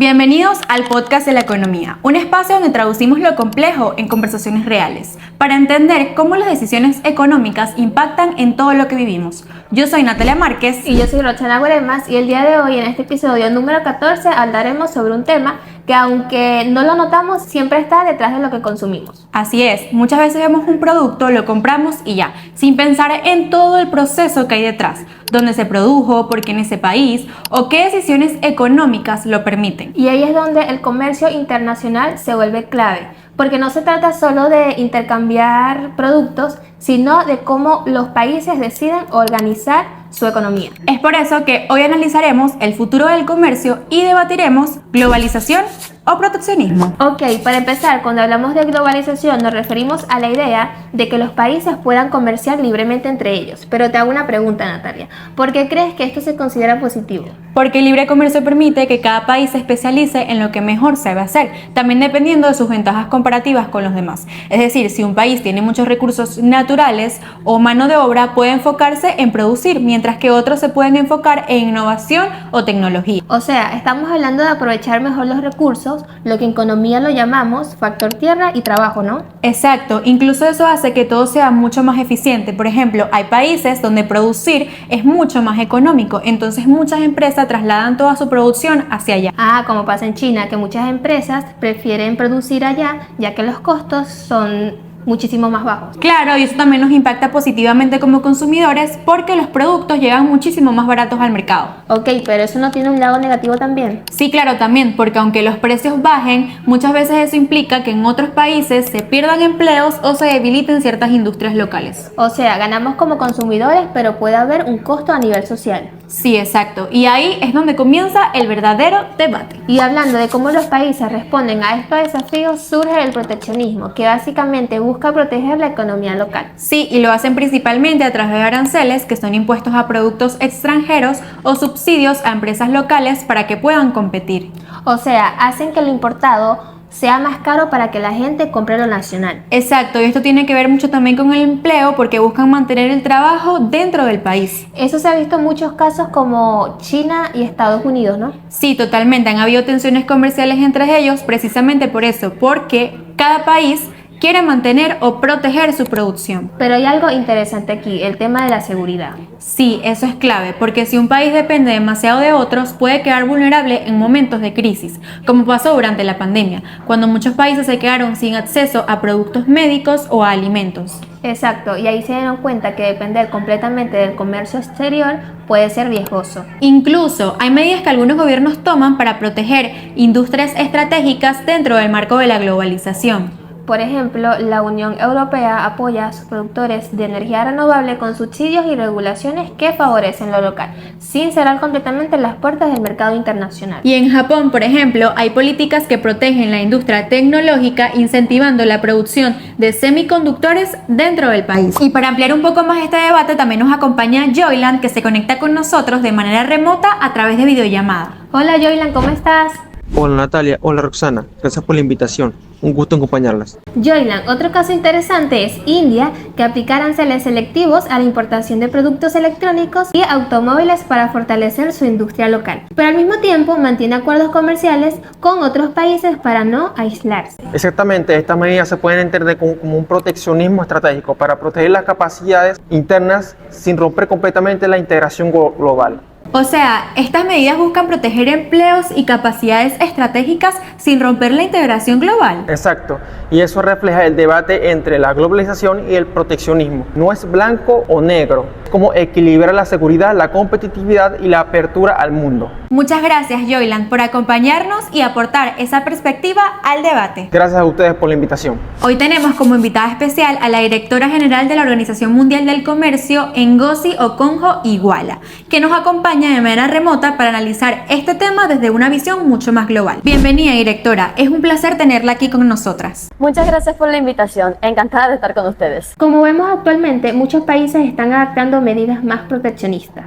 Bienvenidos al podcast de la economía, un espacio donde traducimos lo complejo en conversaciones reales, para entender cómo las decisiones económicas impactan en todo lo que vivimos. Yo soy Natalia Márquez. Y yo soy Roxana Guaremas, y el día de hoy, en este episodio número 14, hablaremos sobre un tema que, aunque no lo notamos, siempre está detrás de lo que consumimos. Así es, muchas veces vemos un producto, lo compramos y ya, sin pensar en todo el proceso que hay detrás, dónde se produjo, por qué en ese país o qué decisiones económicas lo permiten. Y ahí es donde el comercio internacional se vuelve clave, porque no se trata solo de intercambiar productos, sino de cómo los países deciden organizar su economía. Es por eso que hoy analizaremos el futuro del comercio y debatiremos globalización o proteccionismo. Ok, para empezar, cuando hablamos de globalización nos referimos a la idea de que los países puedan comerciar libremente entre ellos. Pero te hago una pregunta, Natalia. ¿Por qué crees que esto se considera positivo? Porque el libre comercio permite que cada país se especialice en lo que mejor sabe hacer, también dependiendo de sus ventajas comparativas con los demás. Es decir, si un país tiene muchos recursos naturales o mano de obra, puede enfocarse en producir, mientras que otros se pueden enfocar en innovación o tecnología. O sea, estamos hablando de aprovechar mejor los recursos, lo que en economía lo llamamos factor tierra y trabajo, ¿no? Exacto, incluso eso hace que todo sea mucho más eficiente. Por ejemplo, hay países donde producir es mucho más económico, entonces muchas empresas trasladan toda su producción hacia allá. Como pasa en China, que muchas empresas prefieren producir allá, ya que los costos son muchísimo más bajos. Claro, y eso también nos impacta positivamente como consumidores porque los productos llegan muchísimo más baratos al mercado. Ok, pero eso no tiene un lado negativo también. Sí, claro, también, porque aunque los precios bajen, muchas veces eso implica que en otros países se pierdan empleos o se debiliten ciertas industrias locales. O sea, ganamos como consumidores, pero puede haber un costo a nivel social. Sí, exacto, y ahí es donde comienza el verdadero debate. Y hablando de cómo los países responden a estos desafíos, surge el proteccionismo, que básicamente busca proteger la economía local. Sí, y lo hacen principalmente a través de aranceles que son impuestos a productos extranjeros o subsidios a empresas locales para que puedan competir. O sea, hacen que lo importado sea más caro para que la gente compre lo nacional. Exacto, y esto tiene que ver mucho también con el empleo porque buscan mantener el trabajo dentro del país. Eso se ha visto en muchos casos como China y Estados Unidos, ¿no? Sí, totalmente, han habido tensiones comerciales entre ellos precisamente por eso, porque cada país quiere mantener o proteger su producción. Pero hay algo interesante aquí, el tema de la seguridad. Sí, eso es clave, porque si un país depende demasiado de otros, puede quedar vulnerable en momentos de crisis, como pasó durante la pandemia, cuando muchos países se quedaron sin acceso a productos médicos o a alimentos. Exacto, y ahí se dieron cuenta que depender completamente del comercio exterior puede ser riesgoso. Incluso hay medidas que algunos gobiernos toman para proteger industrias estratégicas dentro del marco de la globalización. Por ejemplo, la Unión Europea apoya a sus productores de energía renovable con subsidios y regulaciones que favorecen lo local, sin cerrar completamente las puertas del mercado internacional. Y en Japón, por ejemplo, hay políticas que protegen la industria tecnológica, incentivando la producción de semiconductores dentro del país. Y para ampliar un poco más este debate, también nos acompaña Joyland, que se conecta con nosotros de manera remota a través de videollamada. Hola Joyland, ¿cómo estás? Hola Natalia, hola Roxana, gracias por la invitación, un gusto acompañarlas. Joyland, otro caso interesante es India, que aplica aranceles selectivos a la importación de productos electrónicos y automóviles para fortalecer su industria local, pero al mismo tiempo mantiene acuerdos comerciales con otros países para no aislarse. Exactamente, estas medidas se pueden entender como un proteccionismo estratégico para proteger las capacidades internas sin romper completamente la integración global. O sea, estas medidas buscan proteger empleos y capacidades estratégicas sin romper la integración global. Exacto, y eso refleja el debate entre la globalización y el proteccionismo. No es blanco o negro, es como equilibrar la seguridad, la competitividad y la apertura al mundo. Muchas gracias, Joyland, por acompañarnos y aportar esa perspectiva al debate. Gracias a ustedes por la invitación. Hoy tenemos como invitada especial a la directora general de la Organización Mundial del Comercio, Ngozi Okonjo-Iweala, que nos acompaña de manera remota para analizar este tema desde una visión mucho más global. Bienvenida, directora, es un placer tenerla aquí con nosotras. Muchas gracias por la invitación, encantada de estar con ustedes. Como vemos actualmente, muchos países están adaptando medidas más proteccionistas.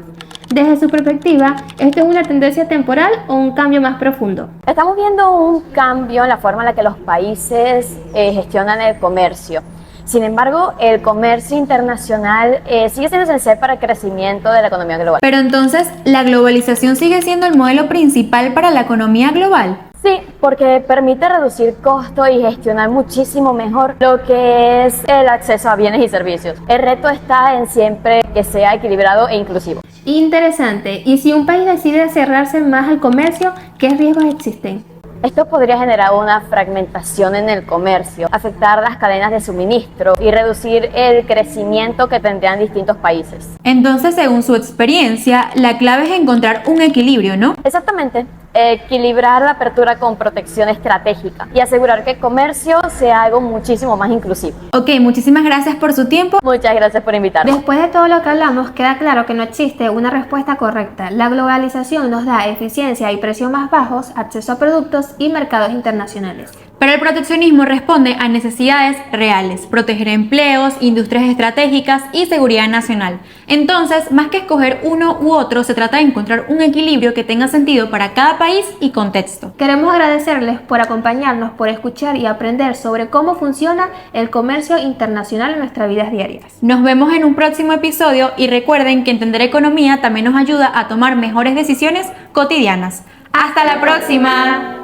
Desde su perspectiva, ¿esto es una tendencia temporal o un cambio más profundo? Estamos viendo un cambio en la forma en la que los países gestionan el comercio. Sin embargo, el comercio internacional sigue siendo esencial para el crecimiento de la economía global. Pero entonces, ¿la globalización sigue siendo el modelo principal para la economía global? Sí, porque permite reducir costos y gestionar muchísimo mejor lo que es el acceso a bienes y servicios. El reto está en siempre que sea equilibrado e inclusivo. Interesante. ¿Y si un país decide cerrarse más al comercio, qué riesgos existen? Esto podría generar una fragmentación en el comercio, afectar las cadenas de suministro y reducir el crecimiento que tendrían distintos países. Entonces, según su experiencia, la clave es encontrar un equilibrio, ¿no? Exactamente. Equilibrar la apertura con protección estratégica y asegurar que el comercio sea algo muchísimo más inclusivo. Ok, muchísimas gracias por su tiempo. Muchas gracias por invitarme. Después de todo lo que hablamos, queda claro que no existe una respuesta correcta. La globalización nos da eficiencia y precios más bajos, acceso a productos y mercados internacionales. Pero el proteccionismo responde a necesidades reales, proteger empleos, industrias estratégicas y seguridad nacional. Entonces, más que escoger uno u otro, se trata de encontrar un equilibrio que tenga sentido para cada país y contexto. Queremos agradecerles por acompañarnos, por escuchar y aprender sobre cómo funciona el comercio internacional en nuestras vidas diarias. Nos vemos en un próximo episodio y recuerden que entender economía también nos ayuda a tomar mejores decisiones cotidianas. ¡Hasta la próxima!